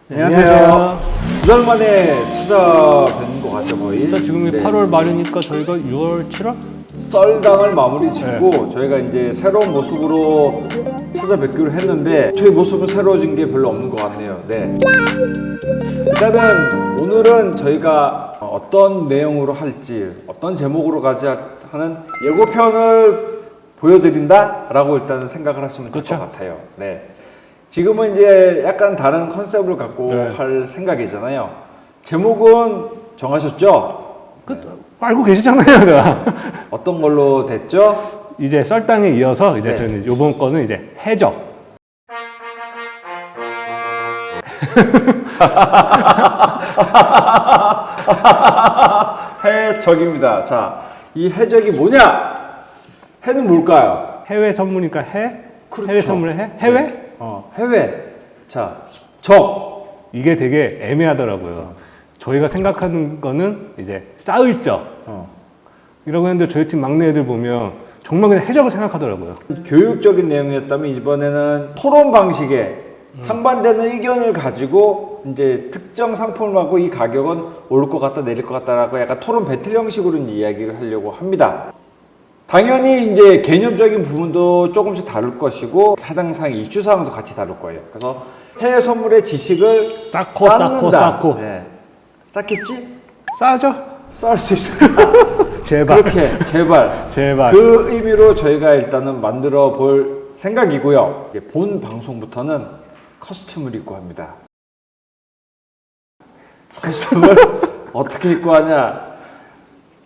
안녕하세요. 2달 만에 찾아뵙는 것 같죠, 거의. 일단 지금이 네. 8월 말이니까 저희가 6월, 7월? 썰당을 마무리 짓고 저희가 이제 새로운 모습으로 찾아뵙기로 했는데 저희 모습은 새로워진 게 별로 없는 것 같네요. 네. 일단은 오늘은 저희가 어떤 내용으로 할지, 어떤 제목으로 가자 하는 예고편을 보여드린다라고 일단은 생각을 하시면 될 것 그렇죠. 같아요. 네. 지금은 이제 약간 다른 컨셉을 갖고 네. 할 생각이잖아요. 제목은 정하셨죠? 알고 계시잖아요, 내가. 어떤 걸로 됐죠? 이제 썰당에 이어서 이제 네. 저희는 이번 거는 이제 해적. 해적입니다. 자, 이 해적이 뭐냐? 해는 뭘까요? 해외 선물이니까 해? 그렇죠. 해외 선물의 해? 해외? 네. 해외. 자, 적. 이게 되게 애매하더라고요. 저희가 생각하는 거는 이제 싸울 적. 이러고 했는데 저희 팀 막내 애들 보면 정말 그냥 해적을 생각하더라고요. 교육적인 내용이었다면 이번에는 토론 방식에 상반되는 의견을 가지고 이제 특정 상품을 갖고 이 가격은 오를 것 같다 내릴 것 같다라고 약간 토론 배틀 형식으로 이제 이야기를 하려고 합니다. 당연히 이제 개념적인 부분도 조금씩 다룰 것이고 해당 사항 이슈 사항도 같이 다룰 거예요. 그래서 해외 선물의 지식을 쌓는다. 네. 쌓겠지? 싸죠? 쌓을 수 있을까? 제발. 그렇게 제발. 제발. 그 의미로 저희가 일단은 만들어 볼 생각이고요. 이제 본 방송부터는 커스튬을 입고 합니다. 커스튬을 어떻게 입고 하냐?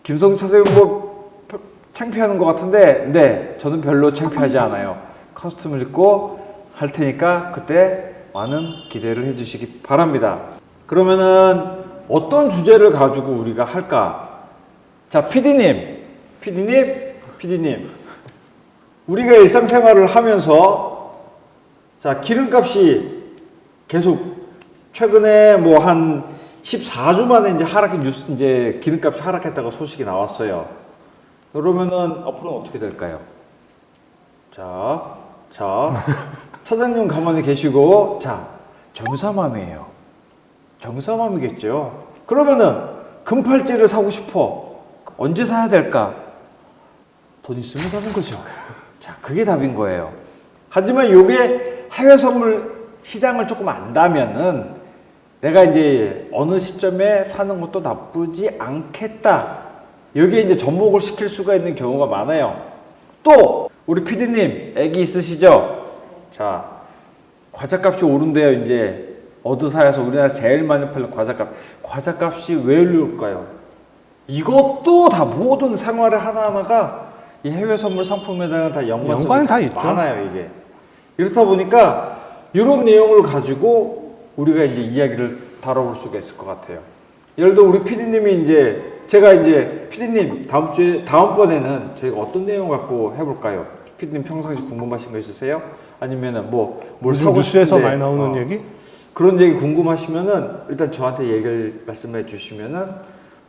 김성차 선생님 뭐 창피하는 것 같은데, 네, 저는 별로 창피하지 않아요. 커스튬을 입고 할 테니까 그때 많은 기대를 해주시기 바랍니다. 그러면은 어떤 주제를 가지고 우리가 할까? 자, PD님. 우리가 일상생활을 하면서 자, 기름값이 계속 최근에 뭐 한 14주 만에 이제 이제 기름값이 하락했다고 소식이 나왔어요. 그러면은 앞으로는 어떻게 될까요? 자, 차장님 가만히 계시고, 자, 정사맘이에요. 정사맘이겠죠. 그러면은 금팔찌를 사고 싶어. 언제 사야 될까? 돈 있으면 사는 거죠. 자, 그게 답인 거예요. 하지만 요게 해외 선물 시장을 조금 안다면은 내가 이제 어느 시점에 사는 것도 나쁘지 않겠다. 여기에 이제 접목을 시킬 수가 있는 경우가 많아요. 또 우리 PD님 애기 있으시죠? 자, 과자값이 오른대요. 이제 어드사에서 우리나라에서 제일 많이 팔는 과자값이 왜 오를까요? 이것도 다 모든 생활의 하나하나가 이 해외 선물 상품에 대한 다 연관성이 다 있죠. 많아요. 이게 이렇다 보니까 이런 내용을 가지고 우리가 이제 이야기를 다뤄볼 수가 있을 것 같아요. 예를 들어 우리 PD님이 제가 PD님 다음번에는 저희가 어떤 내용 갖고 해볼까요? PD님 평상시 궁금하신 거 있으세요? 아니면은 뭘 사고 뉴스에서 싶은데 많이 나오는 얘기? 그런 얘기 궁금하시면은 일단 저한테 얘기를 말씀해 주시면은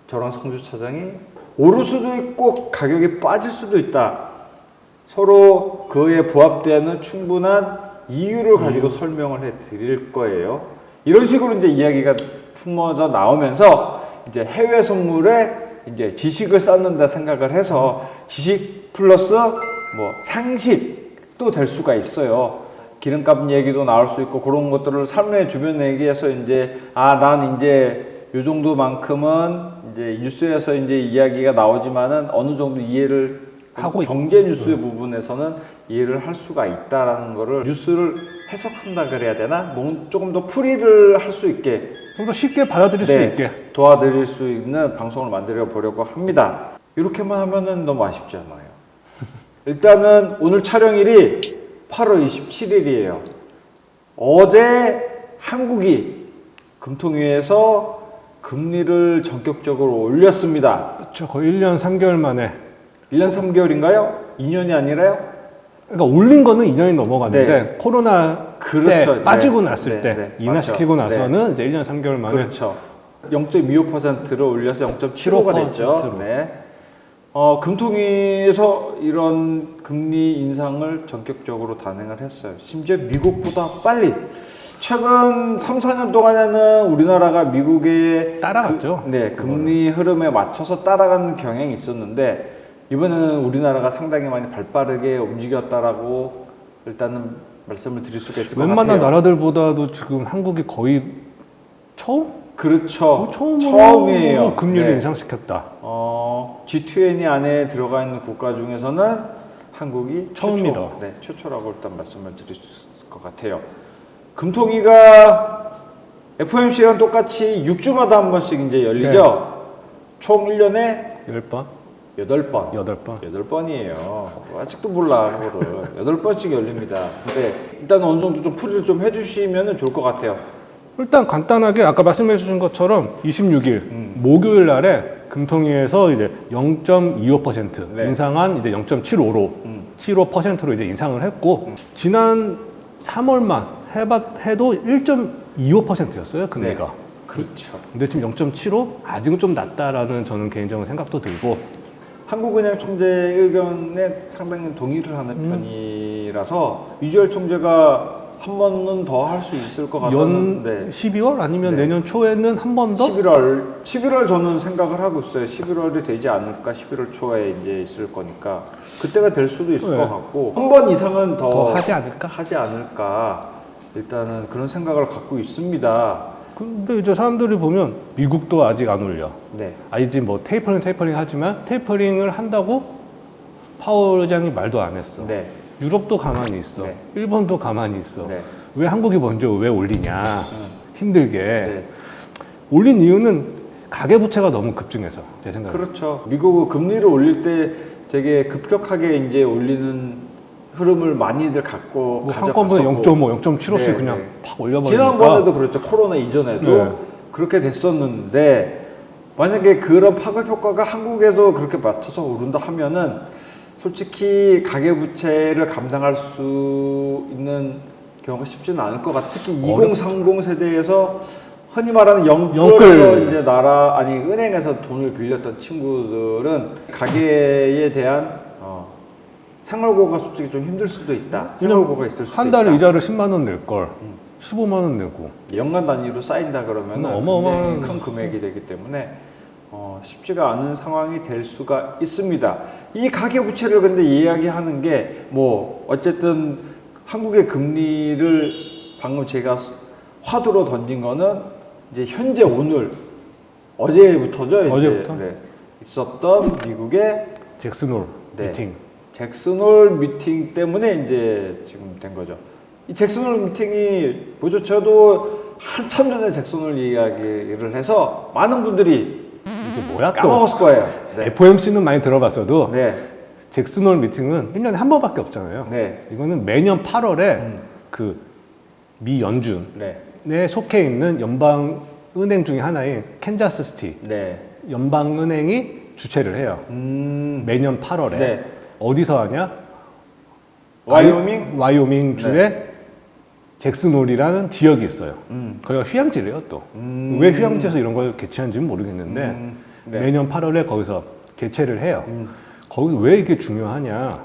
저랑 성주 차장이 오를 수도 있고 가격이 빠질 수도 있다. 서로 그에 부합되는 충분한 이유를 가지고 설명을 해 드릴 거예요. 이런 식으로 이제 이야기가 품어져 나오면서 이제 해외 선물에 이제 지식을 쌓는다 생각을 해서 지식 플러스 뭐 상식도 될 수가 있어요. 기름값 얘기도 나올 수 있고 그런 것들을 삶의 주변 얘기에서 이제 난 이제 요 정도만큼은 이제 뉴스에서 이제 이야기가 나오지만은 어느 정도 이해를 하고 경제 뉴스 부분에서는 이해를 할 수가 있다라는 거를 뉴스를 해석한다 그래야 되나? 뭐 조금 더 풀이를 할 수 있게 좀 더 쉽게 받아들일 수 있게 도와드릴 수 있는 방송을 만들어 보려고 합니다. 이렇게만 하면은 너무 아쉽지 않아요. 일단은 오늘 촬영일이 8월 27일이에요. 어제 한국이 금통위에서 금리를 전격적으로 올렸습니다. 그렇죠. 거의 1년 3개월 만에 1년 3개월인가요? 2년이 아니라요? 그러니까 올린 거는 2년이 넘어갔는데 네. 코로나 그렇죠. 때 빠지고 네. 났을 네. 때 네. 인하시키고 맞죠. 나서는 이제 1년 3개월 만에 그렇죠. 0.25%를 올려서 0.75가 됐죠. 15%로. 네. 금통위에서 이런 금리 인상을 전격적으로 단행을 했어요. 심지어 미국보다 빨리. 최근 3, 4년 동안에는 우리나라가 미국의 따라갔죠. 금리 흐름에 맞춰서 따라가는 경향이 있었는데 이번에는 우리나라가 상당히 많이 발빠르게 움직였다라고 일단은 말씀을 드릴 수가 있을 것 같아요. 웬만한 나라들보다도 지금 한국이 거의 처음? 그렇죠. 처음이에요. 처음이에요. 금리를 네. 인상시켰다. G20 안에 들어가 있는 국가 중에서는 한국이 처음이다. 최초라고 일단 말씀을 드릴 수 있을 것 같아요. 금통위가 FOMC랑 똑같이 6주마다 한 번씩 이제 열리죠. 총 1년에 10번? 8번. 8번? 8번이에요. 아직도 몰라, 그거를. 8번씩 열립니다. 근데 일단 어느 정도 좀 풀이를 좀 해주시면 좋을 것 같아요. 일단 간단하게 아까 말씀해 주신 것처럼 26일 목요일 날에 금통위에서 이제 0.25% 네. 인상한 이제 0.75로 75%로 이제 인상을 했고 지난 3월만 해도 1.25%였어요 금리가. 네. 그렇죠. 근데 지금 0.75 아직은 좀 낮다라는 저는 개인적인 생각도 들고 한국은행 총재 의견에 상당히 동의를 하는 편이라서 이주열 총재가 한 번은 더 할 수 있을 것 연 같다는 12월 아니면 네. 내년 초에는 한 번 더 11월 저는 생각을 하고 있어요. 11월이 되지 않을까? 11월 초에 이제 있을 거니까 그때가 될 수도 있을 네. 것 같고 한 번 이상은 더 하지 않을까? 하지 않을까? 일단은 그런 생각을 갖고 있습니다. 근데 이제 사람들이 보면 미국도 아직 안 올려. 네. 아니지 뭐 테이퍼링 하지만 테이퍼링을 한다고 파월 의장이 말도 안 했어. 네. 유럽도 가만히 있어. 네. 일본도 가만히 있어. 네. 왜 한국이 먼저 왜 올리냐? 힘들게. 네. 올린 이유는 가계부채가 너무 급증해서 제 생각에. 그렇죠. 미국은 금리를 올릴 때 되게 급격하게 이제 올리는 흐름을 많이들 갖고 뭐 한꺼번에 가져갔었고 0.5, 0.75씩 네, 그냥 네. 팍 올려버리니까. 지난번에도 그렇죠. 코로나 이전에도 네. 그렇게 됐었는데 만약에 그런 파급 효과가 한국에도 그렇게 맞춰서 오른다 하면은 솔직히 가계부채를 감당할 수 있는 경우가 쉽지는 않을 것 같아요. 특히 2030 세대에서 흔히 말하는 영끌에서 이제 은행에서 돈을 빌렸던 친구들은 가계에 대한 생활고가 솔직히 좀 힘들 수도 있다. 생활고가 있을 수도 한 달에 있다. 이자를 10만 원 낼 걸 15만 원 내고. 연간 단위로 쌓인다 그러면 어마어마한 큰 금액이 되기 때문에 쉽지가 않은 상황이 될 수가 있습니다. 이 가계부채를 근데 이야기하는 게 뭐 어쨌든 한국의 금리를 방금 제가 화두로 던진 거는 이제 현재 오늘 어제부터죠. 어제부터? 이제, 있었던 미국의 잭슨홀 네. 미팅. 잭슨홀 미팅 때문에 이제 지금 된 거죠. 이 잭슨홀 미팅이 뭐죠? 저도 한참 전에 잭슨홀 이야기를 해서 많은 분들이 이게 뭐야 또? 까먹었을 거예요. 네. FOMC는 많이 들어봤어도 네. 잭슨홀 미팅은 1년에 한 번밖에 없잖아요. 네. 이거는 매년 8월에 그 미 연준에 네. 속해 있는 연방 은행 중에 하나인 캔자스 시티 네. 연방 은행이 주최를 해요. 매년 8월에 네. 어디서 하냐? 와이오밍? 와이오밍 주에 잭슨홀이라는 지역이 있어요. 거기가 휴양지래요 또. 왜 휴양지에서 이런 걸 개최한지는 모르겠는데 네. 매년 8월에 거기서 개최를 해요. 거기 왜 이게 중요하냐?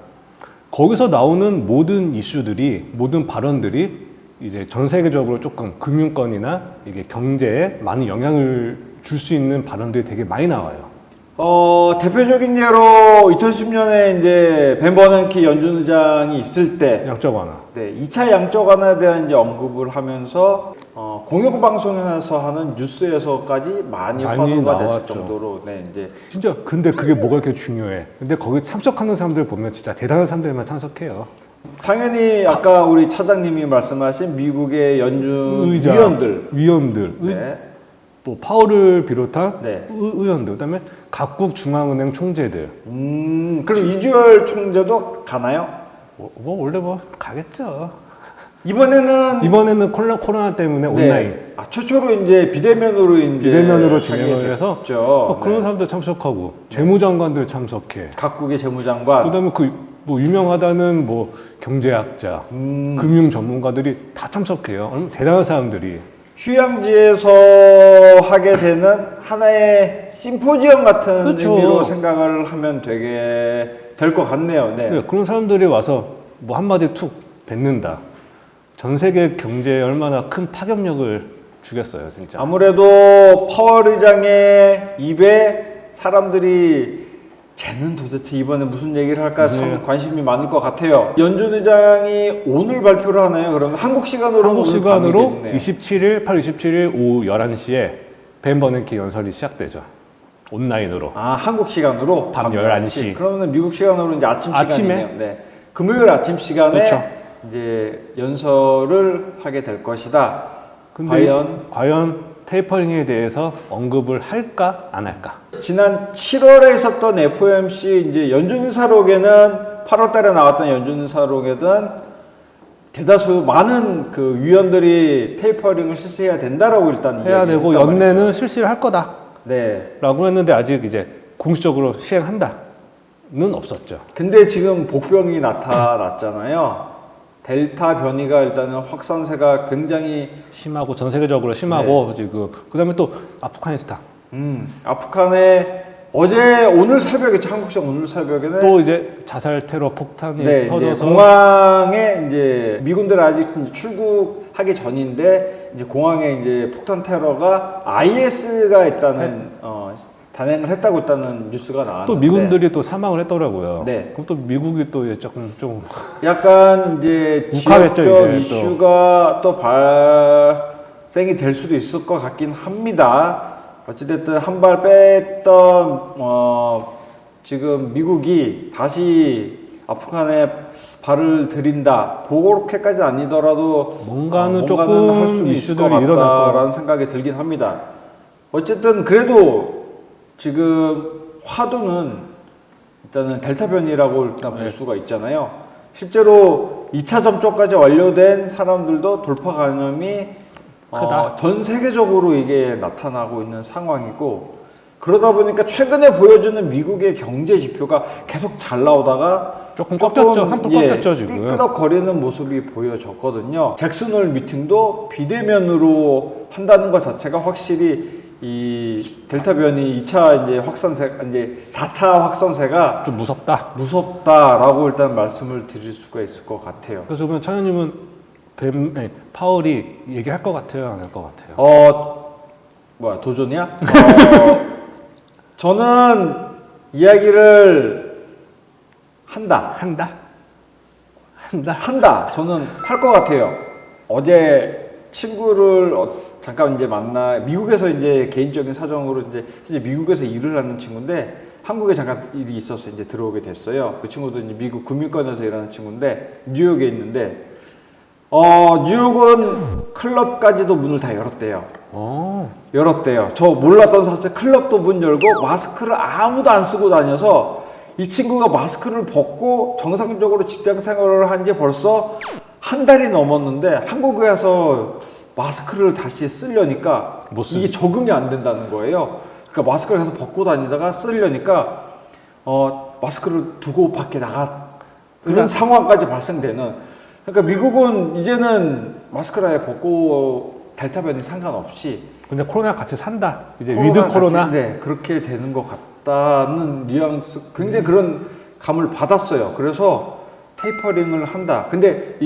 거기서 나오는 모든 이슈들이, 모든 발언들이 이제 전 세계적으로 조금 금융권이나 이게 경제에 많은 영향을 줄 수 있는 발언들이 되게 많이 나와요. 대표적인 예로 2010년에 이제 벤 버넌키 연준 의장이 있을 때 양적 완화. 네, 2차 양적 완화에 대한 이제 언급을 하면서 공영방송에서 하는 뉴스에서까지 많이 화두가 됐을 나왔죠. 정도로 이제 진짜 근데 그게 뭐가 이렇게 중요해? 근데 거기 참석하는 사람들 보면 진짜 대단한 사람들만 참석해요. 당연히 아까 우리 차장님이 말씀하신 미국의 연준 위원들 네. 뭐 파월을 비롯한 네. 의원들, 그다음에 각국 중앙은행 총재들. 그럼 이주열 총재도 가나요? 뭐 원래 뭐 가겠죠. 이번에는 코로나 때문에 네. 온라인 최초로 이제 비대면으로 진행을 해서 됐죠. 그런 사람들 참석하고 재무장관들 참석해. 각국의 재무장관. 그다음에 뭐 유명하다는 뭐 경제학자, 금융 전문가들이 다 참석해요. 대단한 사람들이. 휴양지에서 하게 되는 하나의 심포지엄 같은 그렇죠. 의미로 생각을 하면 되게 될 것 같네요. 네. 네, 그런 사람들이 와서 뭐 한마디 툭 뱉는다. 전 세계 경제에 얼마나 큰 파급력을 주겠어요, 진짜. 아무래도 파월 의장의 입에 사람들이 쟤는 도대체 이번에 무슨 얘기를 할까 참 관심이 많을 것 같아요. 연준 의장이 오늘 발표를 하나요? 그러면 한국 시간으로 한국 시간으로 밤이겠네요. 8월 27일 오후 11시에 벤 버냉키 연설이 시작되죠. 온라인으로. 아, 한국 시간으로 밤 11시. 그러면 미국 시간으로 이제 아침 아침에? 시간이네요. 네. 금요일 아침 시간에 그렇죠. 이제 연설을 하게 될 것이다. 근데 과연 과연 테이퍼링에 대해서 언급을 할까 안 할까? 지난 7월에 있었던 FOMC 이제 연준인사록에는 8월달에 나왔던 연준인사록에는 대다수 많은 그 위원들이 테이퍼링을 실시해야 된다라고 일단 해야 되고 이야기를 했단 연내는 말이죠. 실시를 할 거다. 네. 라고 했는데 아직 이제 공식적으로 시행한다는 없었죠. 근데 지금 복병이 나타났잖아요. 델타 변이가 일단은 확산세가 굉장히 심하고 전 세계적으로 심하고 지금 그다음에 또 아프가니스탄 아프간에 어제 오늘 새벽에 한국 시간 오늘 새벽에는 또 이제 자살 테러 폭탄이 네, 이제 터져서 공항에 이제 미군들 아직 이제 출국하기 전인데 이제 공항에 이제 폭탄 테러가 IS가 있다는 단행을 했다고 있다는 뉴스가 나왔는데 또 미군들이 또 사망을 했더라고요. 네. 그럼 또 미국이 또 이제 조금 좀 약간 이제 욱하겠죠, 지역적 이제 또. 이슈가 또 발생이 될 수도 있을 것 같긴 합니다. 어찌됐든 한 발 뺐던 지금 미국이 다시 아프간에 발을 들인다. 그렇게까지는 아니더라도 뭔가는 할 조금 수는 있을 것 이슈들이 일어날 같다라는 생각이 들긴 합니다. 어쨌든 그래도 지금 화두는 일단은 델타 변이라고 일단 볼 수가 있잖아요. 실제로 2차 접종까지 완료된 사람들도 돌파 감염이 크다. 전 세계적으로 이게 나타나고 있는 상황이고 그러다 보니까 최근에 보여주는 미국의 경제 지표가 계속 잘 나오다가 조금 꺾였죠. 한풀 꺾였죠, 지금. 삐끄덕거리는 모습이 보여졌거든요. 잭슨홀 미팅도 비대면으로 한다는 것 자체가 확실히 이 델타 변이 2차 이제 확산세, 이제 4차 확산세가 좀 무섭다라고 일단 말씀을 드릴 수가 있을 것 같아요. 그래서 그러면 차장님은 파월이 얘기할 것 같아요, 안 할 것 같아요? 뭐야 도전이야? 저는 이야기를 한다. 저는 할 것 같아요. 어제 친구를 잠깐 이제 만나 미국에서 이제 개인적인 사정으로 이제 미국에서 일을 하는 친구인데 한국에 잠깐 일이 있어서 이제 들어오게 됐어요. 그 친구도 이제 미국 금융권에서 일하는 친구인데 뉴욕에 있는데 뉴욕은 클럽까지도 문을 다 열었대요. 열었대요. 저 몰랐던 사실 클럽도 문 열고 마스크를 아무도 안 쓰고 다녀서 이 친구가 마스크를 벗고 정상적으로 직장 생활을 한 지 벌써 한 달이 넘었는데 한국에 와서 마스크를 다시 쓰려니까 이게 적응이 안 된다는 거예요. 그러니까 마스크를 계속 벗고 다니다가 쓰려니까 마스크를 두고 밖에 그런 상황까지 발생되는. 그러니까 미국은 이제는 마스크를 아예 벗고 델타 변이 상관없이 근데 코로나 같이 산다. 이제 위드 코로나. 네, 그렇게 되는 것 같다는 뉘앙스, 굉장히 그런 감을 받았어요. 그래서 테이퍼링을 한다. 근데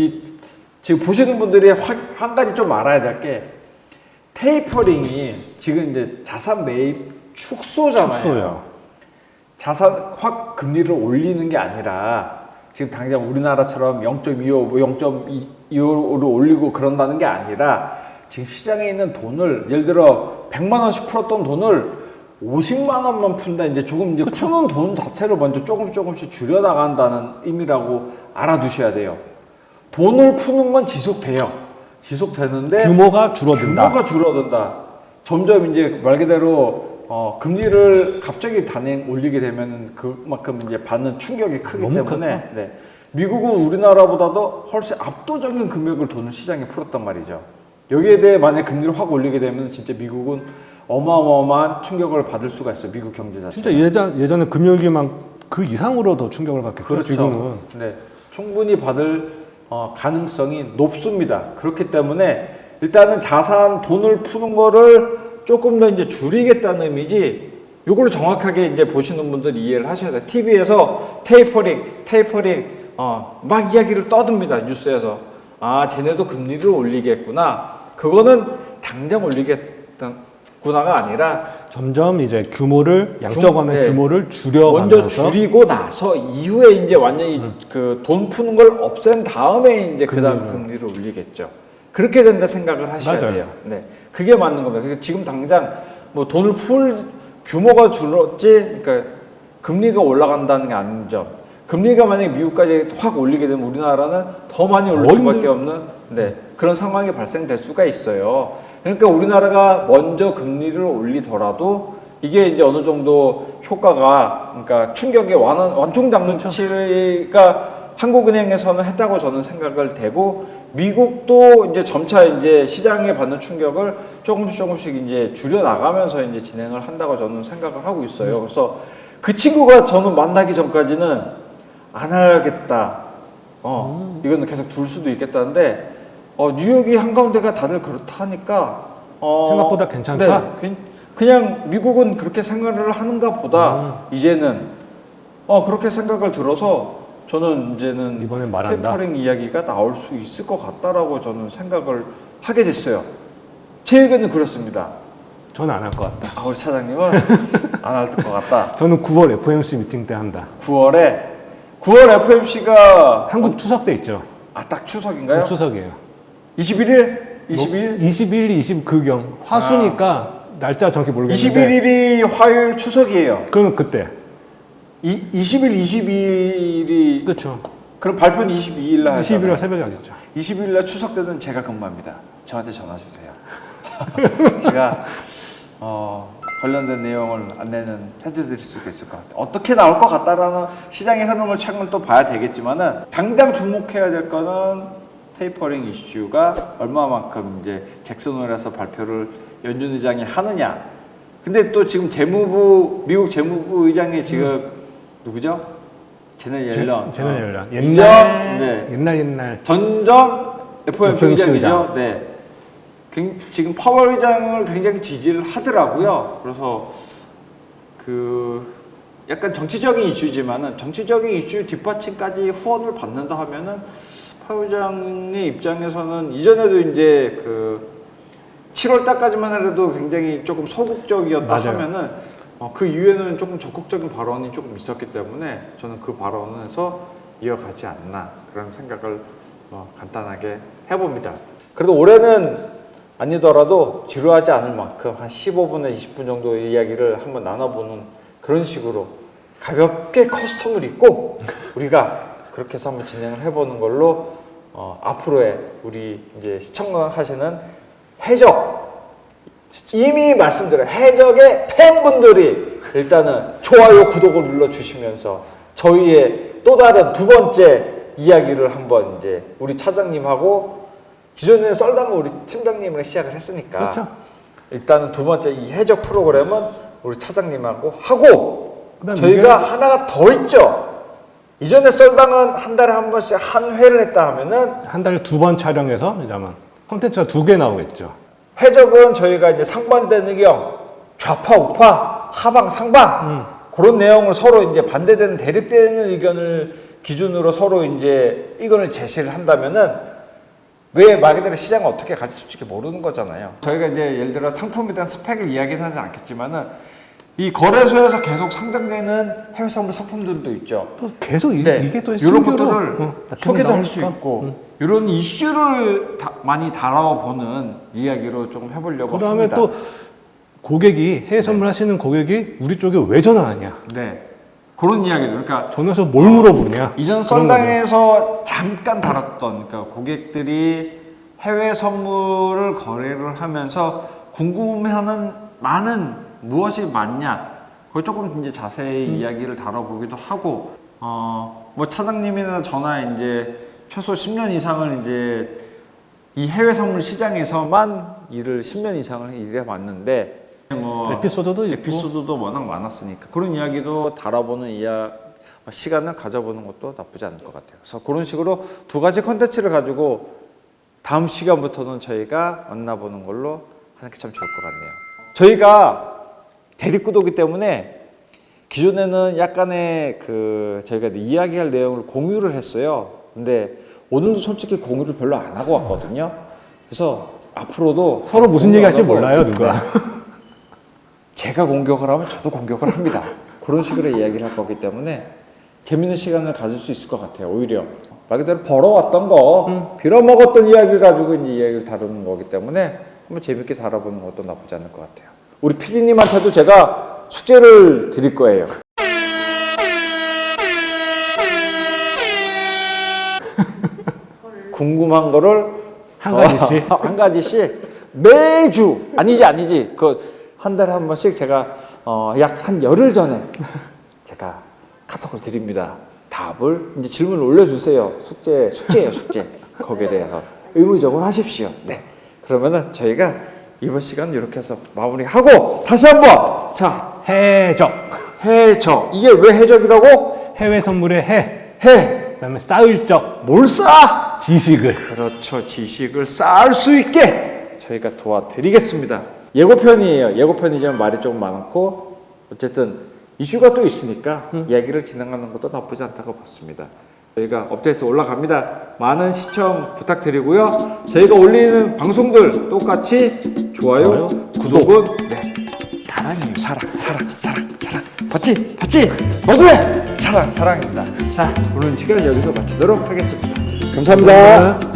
지금 보시는 분들이 한 가지 좀 알아야 될 게 테이퍼링이 지금 이제 자산 매입 축소잖아요. 자산 확 금리를 올리는 게 아니라 지금 당장 우리나라처럼 0.25, 0.25로 올리고 그런다는 게 아니라 지금 시장에 있는 돈을 예를 들어 100만 원씩 풀었던 돈을 50만 원만 푼다. 이제 조금 이제 푸는 돈 자체를 먼저 조금씩 줄여 나간다는 의미라고 알아두셔야 돼요. 돈을 푸는 건 지속되는데 규모가 줄어든다. 점점 이제 말 그대로 금리를 갑자기 단행 올리게 되면 그만큼 이제 받는 충격이 크기 때문에 네. 미국은 우리나라보다도 훨씬 압도적인 금액을 돈을 시장에 풀었단 말이죠. 여기에 대해 만약 금리를 확 올리게 되면 진짜 미국은 어마어마한 충격을 받을 수가 있어요. 미국 경제 자체가. 진짜 예전에 금융위기만 그 이상으로 더 충격을 받겠죠. 그렇죠. 지금은. 네, 충분히 받을 가능성이 높습니다. 그렇기 때문에 일단은 자산 돈을 푸는 거를 조금 더 이제 줄이겠다는 의미지. 이걸 정확하게 이제 보시는 분들 이해를 하셔야 돼요. TV에서 테이퍼링 막 이야기를 떠듭니다. 뉴스에서. 아, 쟤네도 금리를 올리겠구나. 그거는 당장 올리겠구나가 아니라 점점 이제 규모를 양적완의 네. 규모를 줄여가면서 먼저 줄이고 나서 이후에 이제 완전히 그 돈 푸는 걸 없앤 다음에 이제 그다음 금리를 올리겠죠. 그렇게 된다 생각을 하셔야 맞아요. 돼요. 네, 그게 맞는 겁니다. 그래서 지금 당장 뭐 돈을 풀 규모가 줄었지, 그러니까 금리가 올라간다는 게 아니죠. 금리가 만약에 미국까지 확 올리게 되면 우리나라는 더 많이 오를 수밖에 없는 그런 상황이 발생될 수가 있어요. 그러니까 우리나라가 먼저 금리를 올리더라도 이게 이제 어느 정도 효과가, 그러니까 충격의 완충 장치가 한국은행에서는 했다고 저는 생각을 되고, 미국도 이제 점차 이제 시장에 받는 충격을 조금씩 이제 줄여 나가면서 이제 진행을 한다고 저는 생각을 하고 있어요. 그래서 그 친구가 저는 만나기 전까지는 안 하겠다. 이거는 계속 둘 수도 있겠다는데, 뉴욕이 한가운데가 다들 그렇다니까, 생각보다 괜찮다? 네, 그냥 미국은 그렇게 생각을 하는가 보다, 이제는, 그렇게 생각을 들어서, 저는 이제는 이번엔 말한다. 테이퍼링 이야기가 나올 수 있을 것 같다라고 저는 생각을 하게 됐어요. 제 의견은 그렇습니다. 저는 안 할 것 같다. 우리 차장님은 안 할 것 같다. 저는 9월 FOMC 미팅 때 한다. 9월 FOMC가 한국 추석 때 있죠. 딱 추석인가요? 한국 추석이에요. 21일? 22일? 21일, 20그경 화수니까 날짜 정확히 모르겠는데 21일이 화요일 추석이에요. 그러면 그때 20일, 22일이 그렇죠. 그럼 발표는 22일 날 22일 하잖아요. 새벽에 하겠죠. 20일 날 추석 때는 제가 근무합니다. 저한테 전화 주세요. 제가 관련된 내용을 안내는 해드릴 수 있을 것 같아요. 어떻게 나올 것 같다라는 시장의 흐름을 최근 또 봐야 되겠지만은, 당장 주목해야 될 거는 테이퍼링 이슈가 얼마만큼 이제 잭슨홀에서 발표를 연준 의장이 하느냐. 근데 또 지금 미국 재무부 의장이 지금 누구죠? 제넷 옐런. 제넷 옐런. 옛날 전전 FOMC FOMC 의장이죠. 네. 지금 파월 의장을 굉장히 지지를 하더라고요. 그래서 약간 정치적인 이슈지만은, 정치적인 이슈 뒷받침까지 후원을 받는다 하면은 파월 의장의 입장에서는 이전에도 이제 7월 달까지만 해도 굉장히 조금 소극적이었다 맞아요. 하면은 그 이후에는 조금 적극적인 발언이 조금 있었기 때문에 저는 그 발언에서 이어가지 않나, 그런 생각을 간단하게 해봅니다. 그래도 올해는 아니더라도 지루하지 않을 만큼 한 15분에 20분 정도 이야기를 한번 나눠보는 그런 식으로 가볍게 커스텀을 입고 우리가 그렇게 해서 한번 진행을 해보는 걸로, 앞으로의 우리 이제 시청하시는 이미 말씀드린 해적의 팬분들이 일단은 좋아요, 구독을 눌러주시면서 저희의 또 다른 두 번째 이야기를 한번 이제 우리 차장님하고, 기존에는 썰담은 우리 팀장님이랑 시작을 했으니까, 그렇죠. 일단은 두 번째 이 해적 프로그램은 우리 차장님하고 하고, 그다음 저희가 하나가 더 있죠. 이전에 썰담은 한 달에 한 번씩 한 회를 했다 하면은 한 달에 2번 촬영해서 이제 아마 콘텐츠가 2개 나오겠죠. 해적은 저희가 이제 상반된 의견, 좌파, 우파, 하방, 상방, 그런 내용을 서로 이제 반대되는 대립되는 의견을 기준으로 서로 이제 의견을 제시를 한다면은, 왜 말 그대로 시장을 어떻게 갈지 솔직히 모르는 거잖아요. 저희가 이제 예를 들어 상품에 대한 스펙을 이야기는 하지 않겠지만은, 이 거래소에서 계속 상장되는 해외 선물 상품들도 있죠. 또 계속 네, 이게 또 이런 신규로, 것들을 소개도 할 수 있고, 이런 이슈를 많이 다뤄보는 이야기로 조금 해보려고 그다음에 합니다. 또 고객이 해외 선물 하시는 고객이 우리 쪽에 왜 전화하냐? 네, 그런 이야기들. 그러니까 전화해서 뭘 물어보냐? 이전 그런 거죠. 썰당에서 잠깐 다뤘던, 그러니까 고객들이 해외 선물을 거래를 하면서 궁금해하는 많은 무엇이 맞냐, 그걸 조금 이제 자세히 이야기를 다뤄보기도 하고, 뭐 차장님이나 저나 이제 최소 10년 이상을 이제 이 해외 선물 시장에서만 10년 이상을 일해 왔는데, 뭐 에피소드도 워낙 많았으니까 그런 이야기도 다뤄보는 시간을 가져보는 것도 나쁘지 않을 것 같아요. 그래서 그런 식으로 두 가지 컨텐츠를 가지고 다음 시간부터는 저희가 만나보는 걸로 하는 게 참 좋을 것 같네요. 저희가 대립구도기 때문에 기존에는 약간의 저희가 이야기할 내용을 공유를 했어요. 근데 오늘도 솔직히 공유를 별로 안 하고 왔거든요. 그래서 앞으로도 서로 무슨 얘기 할지 몰라요, 누가. 제가 공격을 하면 저도 공격을 합니다. 그런 식으로 이야기를 할 거기 때문에 재밌는 시간을 가질 수 있을 것 같아요. 오히려 말 그대로 벌어왔던 거, 빌어먹었던 이야기를 가지고 이제 이야기를 다루는 거기 때문에 한번 재밌게 다뤄보는 것도 나쁘지 않을 것 같아요. 우리 PD님한테도 제가 숙제를 드릴 거예요. 궁금한 거를 한 가지씩? 한 가지씩 매주 아니지 한 달에 한 번씩 제가 약 한 열흘 전에 제가 카톡을 드립니다. 답을 이제 질문을 올려주세요. 숙제예요, 숙제. 거기에 대해서 의무적으로 하십시오. 네. 그러면은 저희가 이번 시간은 이렇게 해서 마무리하고 다시 한번 자 해적. 해적 이게 왜 해적이라고? 해외 선물의 해. 해. 그다음에 쌓을 적. 뭘 쌓아? 지식을. 그렇죠. 지식을 쌓을 수 있게 저희가 도와드리겠습니다. 예고편이에요. 예고편이지만 말이 조금 많고 어쨌든 이슈가 또 있으니까 이야기를 진행하는 것도 나쁘지 않다고 봤습니다. 저희가 업데이트 올라갑니다. 많은 시청 부탁드리고요. 저희가 올리는 방송들 똑같이 좋아요, 구독은 사랑이에요. 사랑. 봤지? 너도 해! 사랑입니다. 자, 오늘 시간 여기서 마치도록 하겠습니다. 감사합니다.